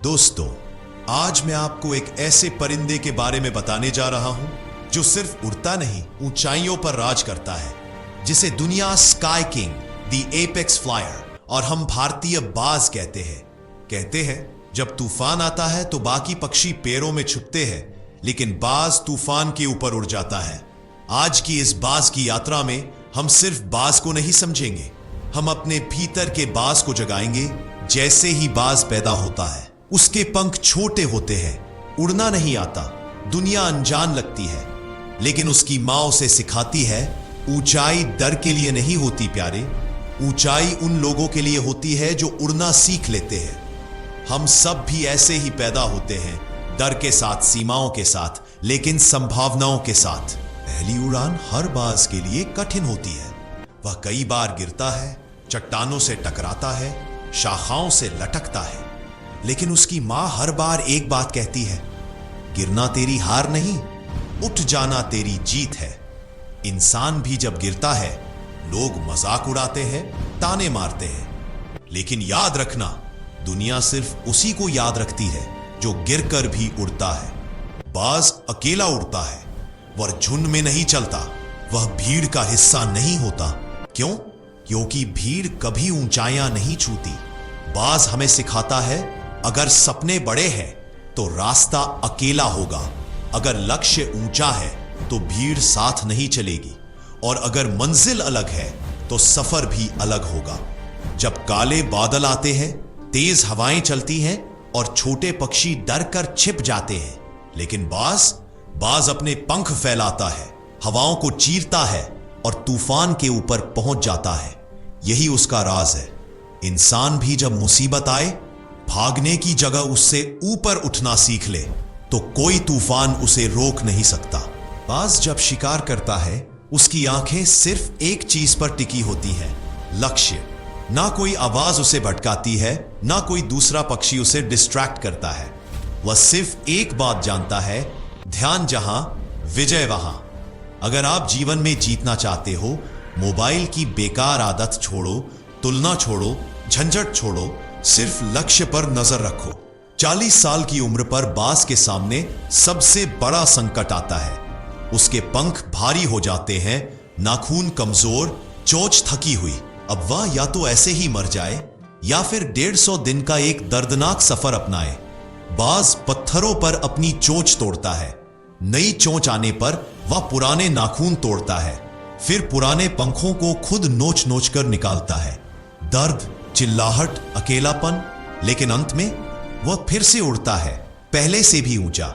दोस्तों, आज मैं आपको एक ऐसे परिंदे के बारे में बताने जा रहा हूं जो सिर्फ उड़ता नहीं, ऊंचाइयों पर राज करता है, जिसे दुनिया sky king, the apex flyer और हम भारतीय बाज कहते हैं जब तूफान आता है तो बाकी पक्षी पैरों में छुपते हैं, लेकिन बाज तूफान के ऊपर उड़ जाता है। आज की इस बाज की यात्रा में हम सिर्फ बाज को नहीं समझेंगे, हम अपने भीतर के बाज को जगाएंगे। जैसे ही बाज पैदा होता है, उसके पंख छोटे होते हैं, उड़ना नहीं आता, दुनिया अनजान लगती है, लेकिन उसकी मां उसे सिखाती है ऊंचाई डर के लिए नहीं होती प्यारे, ऊंचाई उन लोगों के लिए होती है जो उड़ना सीख लेते हैं। हम सब भी ऐसे ही पैदा होते हैं, डर के साथ, सीमाओं के साथ, लेकिन संभावनाओं के साथ। पहली उड़ान हर बाज के लिए कठिन होती है। वह कई बार गिरता है, चट्टानों से टकराता है, शाखाओं से लटकता है, लेकिन उसकी मां हर बार एक बात कहती है, गिरना तेरी हार नहीं, उठ जाना तेरी जीत है। इंसान भी जब गिरता है, लोग मजाक उड़ाते हैं, ताने मारते हैं, लेकिन याद रखना, दुनिया सिर्फ उसी को याद रखती है जो गिरकर भी उड़ता है। बाज अकेला उड़ता है, वह झुंड में नहीं चलता, वह भीड़ का हिस्सा नहीं होता। क्यों? क्योंकि भीड़ कभी ऊंचाइयां नहीं छूती। बाज हमें सिखाता है, अगर सपने बड़े हैं तो रास्ता अकेला होगा, अगर लक्ष्य ऊंचा है तो भीड़ साथ नहीं चलेगी, और अगर मंजिल अलग है तो सफर भी अलग होगा। जब काले बादल आते हैं, तेज हवाएं चलती हैं और छोटे पक्षी डर कर छिप जाते हैं, लेकिन बाज अपने पंख फैलाता है, हवाओं को चीरता है और तूफान के ऊपर पहुंच जाता है। यही उसका राज है। इंसान भी जब मुसीबत आए, भागने की जगह उससे ऊपर उठना सीख ले तो कोई तूफान उसे रोक नहीं सकता। बाज जब शिकार करता है, उसकी आंखें सिर्फ एक चीज पर टिकी होती हैं, लक्ष्य। ना कोई आवाज उसे भटकाती है, ना कोई दूसरा पक्षी उसे डिस्ट्रैक्ट करता है। वह सिर्फ एक बात जानता है, ध्यान जहां, विजय वहां। अगर आप जीवन में जीतना चाहते हो, मोबाइल की बेकार आदत छोड़ो, तुलना छोड़ो, झंझट छोड़ो, सिर्फ लक्ष्य पर नजर रखो। 40 साल की उम्र पर बाज के सामने सबसे बड़ा संकट आता है। उसके पंख भारी हो जाते हैं, नाखून कमजोर, चोंच थकी हुई। अब वह या तो ऐसे ही मर जाए या फिर 150 दिन का एक दर्दनाक सफर अपनाए। बाज पत्थरों पर अपनी चोंच तोड़ता है, नई चोंच आने पर वह पुराने नाखून तोड़ता है, फिर पुराने पंखों को खुद नोच नोच कर निकालता है। दर्द, चिल्लाहट, अकेलापन, लेकिन अंत में वह फिर से उड़ता है, पहले से भी ऊंचा।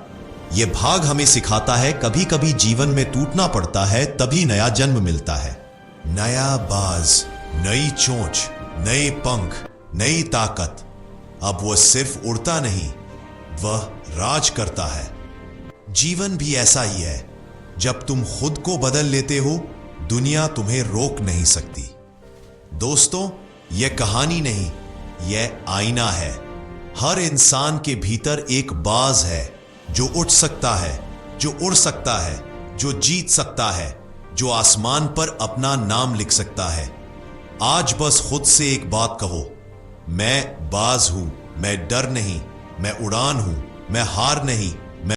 यह भाग हमें सिखाता है, कभी कभी जीवन में टूटना पड़ता है, तभी नया जन्म मिलता है। नया बाज, नई चोंच, नए पंख, नई ताकत। अब वह सिर्फ उड़ता नहीं, वह राज करता है। जीवन भी ऐसा ही है, जब तुम खुद को बदल लेते हो, दुनिया तुम्हें रोक नहीं सकती। दोस्तों, यह कहानी नहीं, यह आईना है। हर इंसान के भीतर एक बाज है जो उठ सकता है, जो उड़ सकता है, जो जीत सकता है, जो आसमान पर अपना नाम लिख सकता है। आज बस खुद से एक बात कहो, मैं बाज हूं, मैं डर नहीं, मैं उड़ान हूं, मैं हार नहीं,